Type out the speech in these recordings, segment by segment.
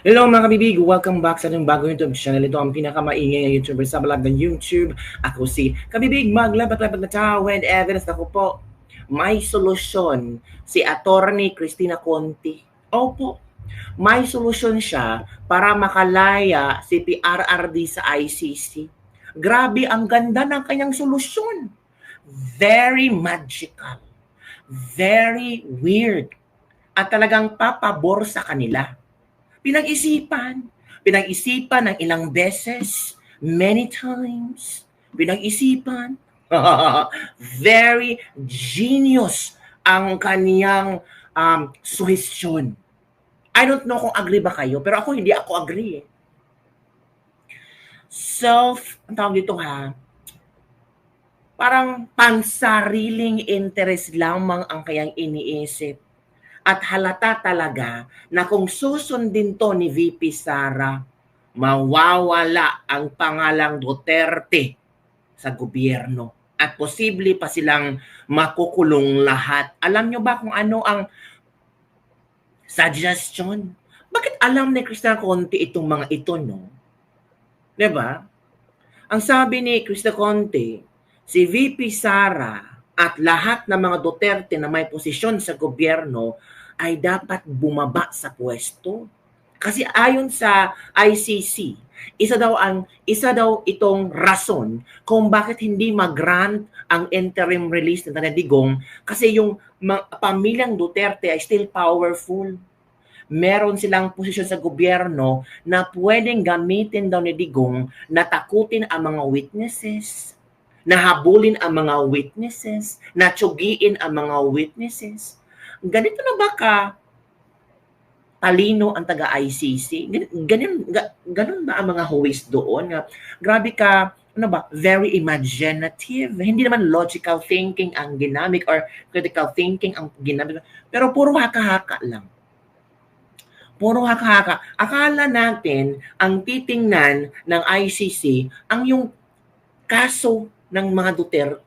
Hello mga kabibig! Welcome back sa ating bagong YouTube channel. Ito ang pinakamaingay na YouTuber sa balag ng YouTube. Ako si Kabibig, maglabat-labat na tao and evidence na ko po. May solusyon si Attorney Cristina Conti. Opo, may solusyon siya para makalaya si PRRD sa ICC. Grabe, ang ganda ng kanyang solusyon. Very magical. Very weird. At talagang papabor sa kanila. Pinag-isipan. Pinag-isipan ng ilang beses, many times. Pinag-isipan. Very genius ang kaniyang suhestyon. I don't know kung agree ba kayo, pero ako hindi ako agree. Ang tawag dito ha, parang pansariling interest lamang ang kayang iniisip. At halata talaga na kung susundin to ni VP Sara, mawawala ang pangalang Duterte sa gobyerno. At posible pa silang makukulong lahat. Alam nyo ba kung ano ang suggestion? Bakit alam ni Cristina Conti itong mga ito, no? Diba? Ang sabi ni Cristina Conti, si VP Sara at lahat ng mga Duterte na may posisyon sa gobyerno ay dapat bumaba sa pwesto. Kasi ayon sa ICC, isa daw itong rason kung bakit hindi mag-grant ang interim release ng Tanya Digong kasi yung pamilyang Duterte ay still powerful. Meron silang posisyon sa gobyerno na pwedeng gamitin daw ni Digong na takutin ang mga witnesses, nahabulin ang mga witnesses, natsugiin ang mga witnesses. Ganito na ba ka talino ang taga-ICC? Ganun ba ang mga huwis doon? Grabe ka, ano ba, very imaginative. Hindi naman logical thinking ang ginamit or critical thinking ang ginamit. Pero puro haka-haka lang. Puro haka-haka. Akala natin ang titingnan ng ICC ang yung kaso ng mga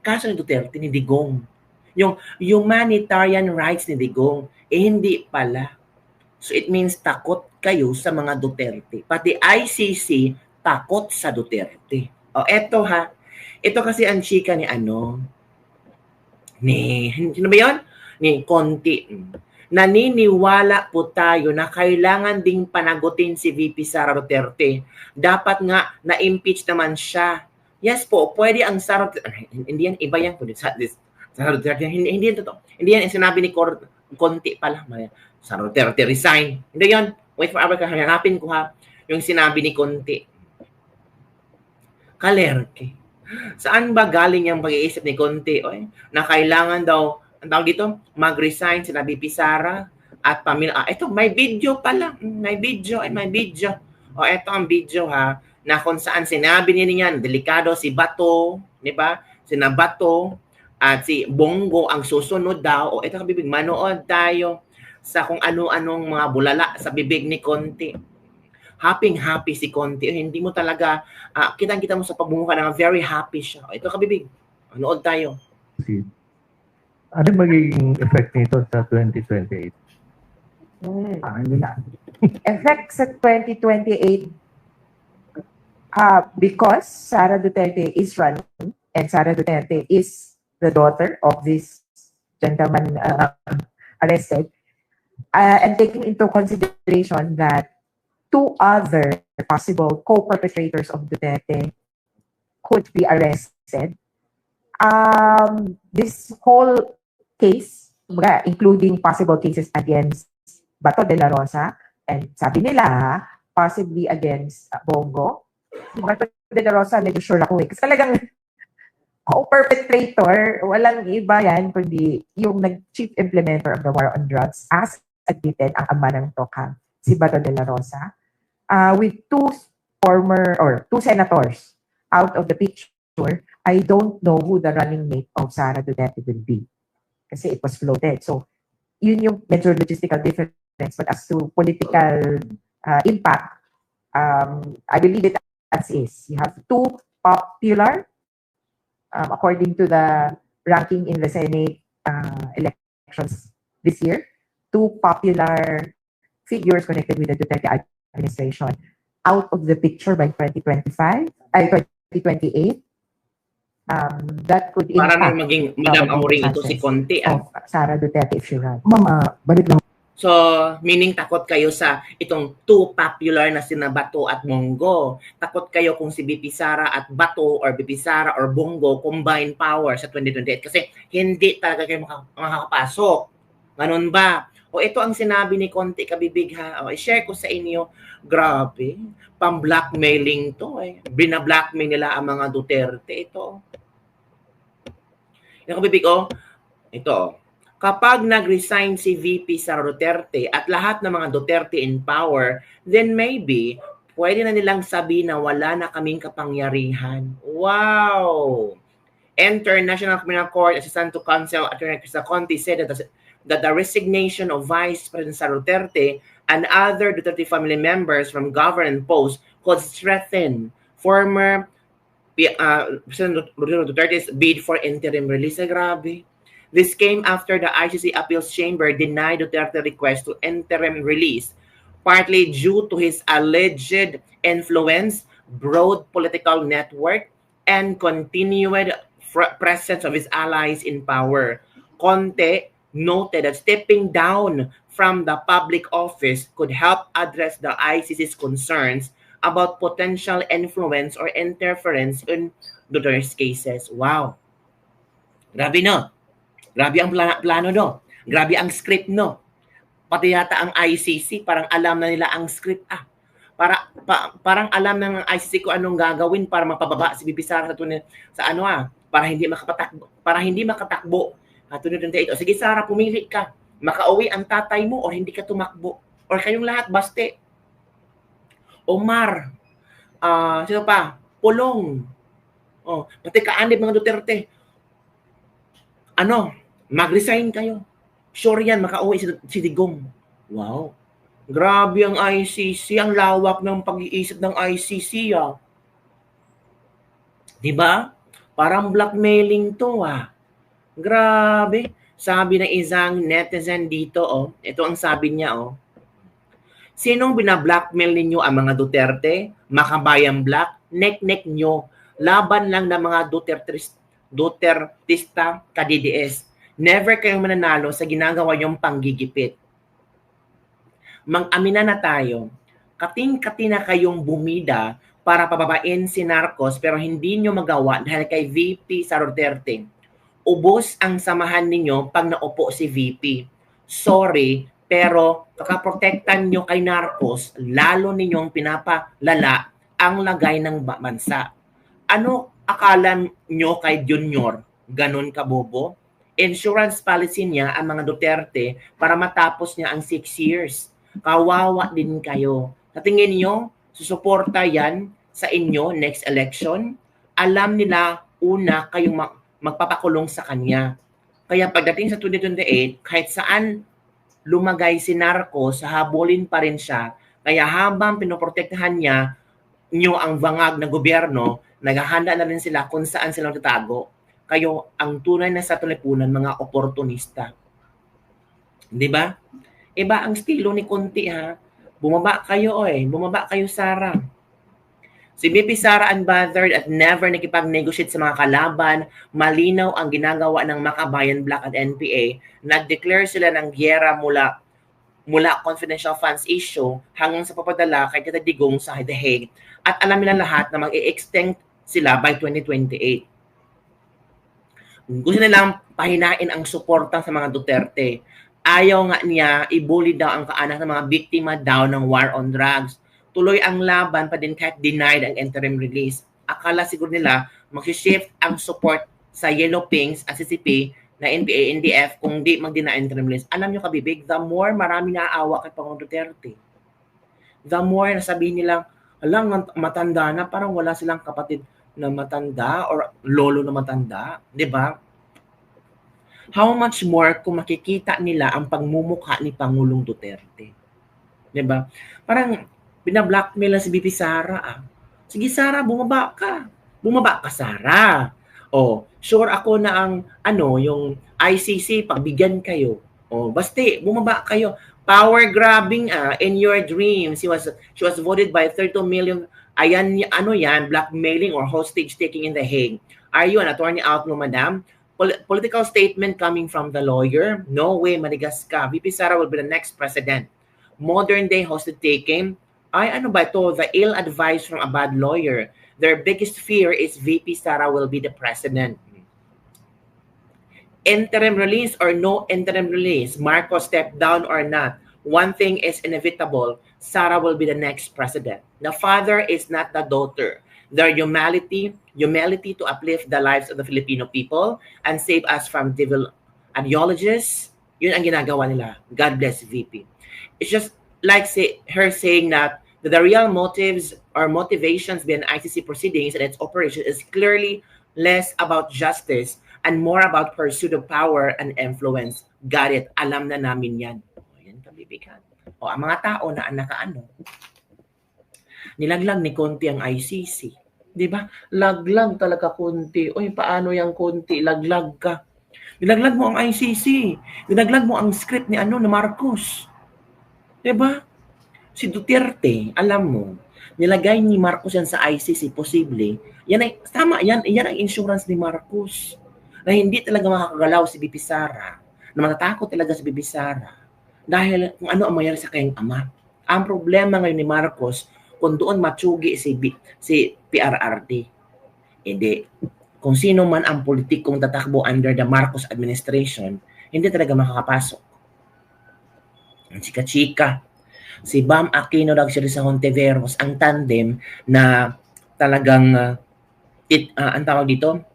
kaso ni Duterte ni Digong. Yung humanitarian rights ni Digong, hindi pala. So it means takot kayo sa mga Duterte. Pati ICC takot sa Duterte. O eto ha, ito kasi ang chika ni sino ba yun? Ni Conti. Naniniwala po tayo na kailangan ding panagutin si VP Sara Duterte. Dapat nga na-impeach naman siya. Yes po, pwede ang Sara Duterte. Hindi yan, iba yan. Sara Duterte, hindi yan totoo. Hindi yan sinabi ni Conti pala. Sara Duterte resign. Hindi yan. Wait for hour, hanapin ko ha. Yung sinabi ni Conti. Kalerke. Saan ba galing yung pag-iisip ni Conti? Na kailangan daw ang tawag dito, mag-resign sila VP Sara at pamilya. Ito, may video pala. May video. Ito ang video ha, na kung saan sinabi niya delikado si Bato, di ba? Sina Bato at si Bongo ang susunod daw. Ito kabibig, manood tayo sa kung ano-anong mga bulala sa bibig ni Conti. Happy si Conti. Hindi mo talaga, kitang-kita mo sa pagbumuka na very happy siya. Ito kabibig, manood tayo. Ano magiging effect nito sa 2028? Effect sa 2028, because Sara Duterte is running and Sara Duterte is the daughter of this gentleman arrested, and taking into consideration that two other possible co-perpetrators of Duterte could be arrested, this whole case, including possible cases against Bato de la Rosa, and sabi nila, possibly against Bongo. Bato de la Rosa, medyo sure ako eh. Kasi talagang co-perpetrator, walang iba yan, kundi yung chief implementer of the war on drugs, as admitted ang ama ng Tokang, si Bato de la Rosa, with two senators out of the picture. I don't know who the running mate of Sara Duterte will be. Kasi it was floated. So, yun yung major logistical difference. But as to political impact, I believe it as is. You have two popular, according to the ranking in the Senate elections this year, two popular figures connected with the Duterte administration out of the picture by 2025, ay 2028, that could Para nang impact maging Madam probably the Auring ito si chances Conti. of Sara Duterte if she runs. Mama, balik lang. So, meaning takot kayo sa itong too popular na sina Bato at Bongo. Takot kayo kung si BP Sara at Bato or BP Sara or Bongo combine power sa 2028 kasi hindi talaga kayo makakapasok. Ganun ba? O ito ang sinabi ni Conti Kabibig ha. O, i-share ko sa inyo. Grabe. Pang-blackmailing to eh. Bina-blackmail nila ang mga Duterte. Ito. Yung Kabibig ito kapag nag-resign si VP Sara Duterte at lahat ng mga Duterte in power, then maybe pwede na nilang sabihin na wala na kaming kapangyarihan. Wow! International Criminal Court Assistant to Counsel Attorney Krista Conti said that the resignation of Vice President Sara Duterte and other Duterte family members from government posts could strengthen former President Duterte's bid for interim release. Grabe. This came after the ICC Appeals Chamber denied Duterte's request to interim release, partly due to his alleged influence, broad political network, and continued presence of his allies in power. Conte noted that stepping down from the public office could help address the ICC's concerns about potential influence or interference in Duterte's cases. Wow. Grabe no? Grabe ang plano no? Grabe ang script no? Pati yata ang ICC, parang alam na nila ang script parang alam ng ICC kung anong gagawin para mapababa si BP Sara para hindi makatakbo. At 2028. O sige Sara, pumili ka. Makauwi ang tatay mo o hindi ka tumakbo. Or kayong lahat baste. Omar, sino pa? Pulong. Pati kaanib mga Duterte. Mag-resign kayo. Sure yan, makauwi si Digong. Wow. Grabe ang ICC. Ang lawak ng pag-iisip ng ICC. Diba? Parang blackmailing to. Grabe. Sabi ng isang netizen dito. Ito ang sabi niya. Sinong binablackmail ninyo ang mga Duterte? Makabayang black? Nek-nek nyo. Laban lang ng mga Dutertista ka-DDS. Never kayong mananalo sa ginagawa yung panggigipit. Mag-amina na tayo. Kating-kati na kayong bumida para pababain si Narcos pero hindi nyo magawa dahil kay VP Sara Duterte. Ubos ang samahan ninyo pag naupo si VP. Sorry, pero kakaprotektan nyo kay Narcos, lalo ninyong pinapalala ang lagay ng bansa. Ano akala nyo kay Junior? Ganon kabobo? Insurance policy niya ang mga Duterte para matapos niya ang 6 years. Kawawa din kayo. Sa tingin niyo, susuporta yan sa inyo next election? Alam nila una kayong magpapakulong sa kanya. Kaya pagdating sa 2028, kahit saan lumagay si Narcos, habulin pa rin siya. Kaya habang pinoprotektahan nyo ang bangag na gobyerno, naghahanda na rin sila kung saan sila tatago. Kayo ang tunay na sa tulipunan, mga oportunista. Di ba? Iba ang estilo ni Conti Bumaba kayo Bumaba kayo Sara. Si BP Sara unbothered at never nakipag-negotiate sa mga kalaban. Malinaw ang ginagawa ng Makabayan Black at NPA. Nag-declare sila ng giyera mula confidential funds issue hanggang sa papadala kay Tita Digong sa The Hague. At alam nila lahat na mag-i-extinct sila by 2028. Gusto nilang pahinain ang suporta sa mga Duterte. Ayaw nga niya ibuli daw ang kaanak ng mga biktima daw ng war on drugs. Tuloy ang laban pa din kahit denied ang interim release. Akala siguro nila mag-shift ang support sa Yellow Pinks at CCP na NPA, NDF kung di mag-deny interim release. Alam nyo kabibig, the more marami naaawa kay Pangulong Duterte. The more nasabihin nilang, alang matanda na, parang wala silang kapatid na matanda or lolo na matanda, di ba? How much more kung makikita nila ang pagmumukha ni Pangulong Duterte? Di ba? Parang binablackmail lang si BP Sara. Sige Sara, bumaba ka. Bumaba ka Sara. Sure ako na ang yung ICC pagbigyan kayo. Basta bumaba kayo. Power grabbing in your dreams. She was voted by 32 million. Ayan, ano yan, blackmailing or hostage taking in The Hague. Are you an attorney out mo, madam? Political statement coming from the lawyer. No way, manigas ka. VP Sara will be the next president. Modern day hostage taking. Ay, ano ba ito? The ill advice from a bad lawyer. Their biggest fear is VP Sara will be the president. Interim release or no interim release, Marcos step down or not, one thing is inevitable, Sara will be the next president. The father is not the daughter. Their humility to uplift the lives of the Filipino people and save us from devil ideologies, yun ang ginagawa nila. God bless VP. It's just like her saying that the real motives or motivations behind ICC proceedings and its operation is clearly less about justice and more about pursuit of power and influence. Got it. Alam na namin yan. O, yan kabibigan. O, ang mga tao na nakaano, nilaglag ni Conti ang ICC. Di ba? Laglag talaga Conti. Oy, paano yung Conti? Laglag ka. Nilaglag mo ang ICC. Nilaglag mo ang script ni Marcos. Di ba? Si Duterte, alam mo, nilagay ni Marcos yan sa ICC, posible. Yan ay, tama, yan ang insurance ni Marcos. Na hindi talaga makakagalaw si BP Sara, na matatakot talaga si BP Sara dahil kung ano ang mangyari sa kanyang ama. Ang problema ngayon ni Marcos, kung doon matsugi si PRRD, hindi. Kung sino man ang politikong tatakbo under the Marcos administration, hindi talaga makakapasok. Ang chika-chika, si Bam Aquino Luxury sa Hontiveros, ang tandem na talagang, ang tawag dito,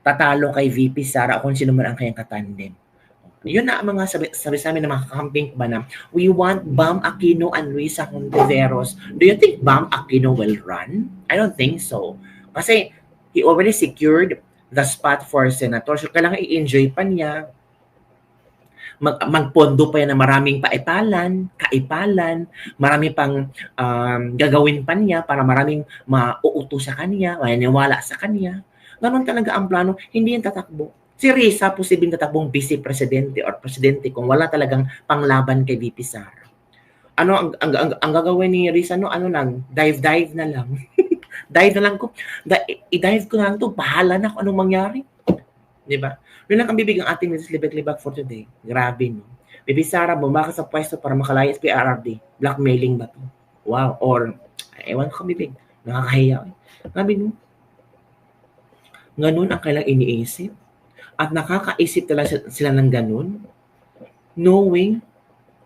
tatalo kay VP Sara kung sino man ang kanyang katandem. Yun na ang mga sabi sa amin ng mga kakamping ba na we want Bam Aquino and Luisa Hontiveros. Do you think Bam Aquino will run? I don't think so. Kasi he already secured the spot for senator. So kailangan i-enjoy pa niya. Magpondo pa yan na maraming kaipalan, marami pang gagawin pa niya para maraming mauuto sa kanya, maniwala sa kanya. Ganon talaga ang plano, hindi yan tatakbo. Si Risa, posibleng tatakbong vice-presidente or presidente kung wala talagang panglaban kay VP Sara. Ano ang gagawin ni Risa? Dive na lang. Dive na lang ko. I-dive ko na lang to, bahala na kung anong mangyari. Di ba? Yun lang ang bibig ang ating libag-libag for today. Grabe, no? VP Sara, bumaka sa pwesto para makalayas PRRD. Blackmailing ba to? Wow. Or, ewan ko bibig. Nakakahiya. Grabe, no? Ganun ang kailang iniisip. At nakakaisip talaga sila ng ganun. Knowing,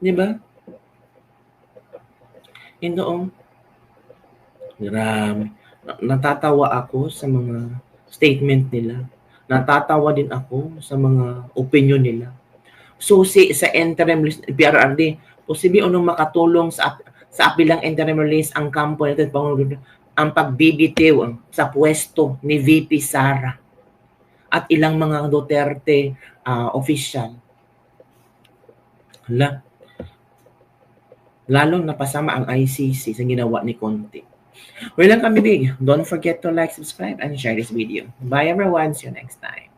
di ba? Yun doon. Grabe. Natatawa ako sa mga statement nila. Natatawa din ako sa mga opinion nila. So, sa interim list, PRRD, posible unong makatulong sa apilang interim release ang kampo natin, ang pagbibitiw sa pwesto ni VP Sara at ilang mga Duterte official. Lalong napasama ang ICC sa ginawa ni Conti. Well lang kami big. Don't forget to like, subscribe, and share this video. Bye everyone. See you next time.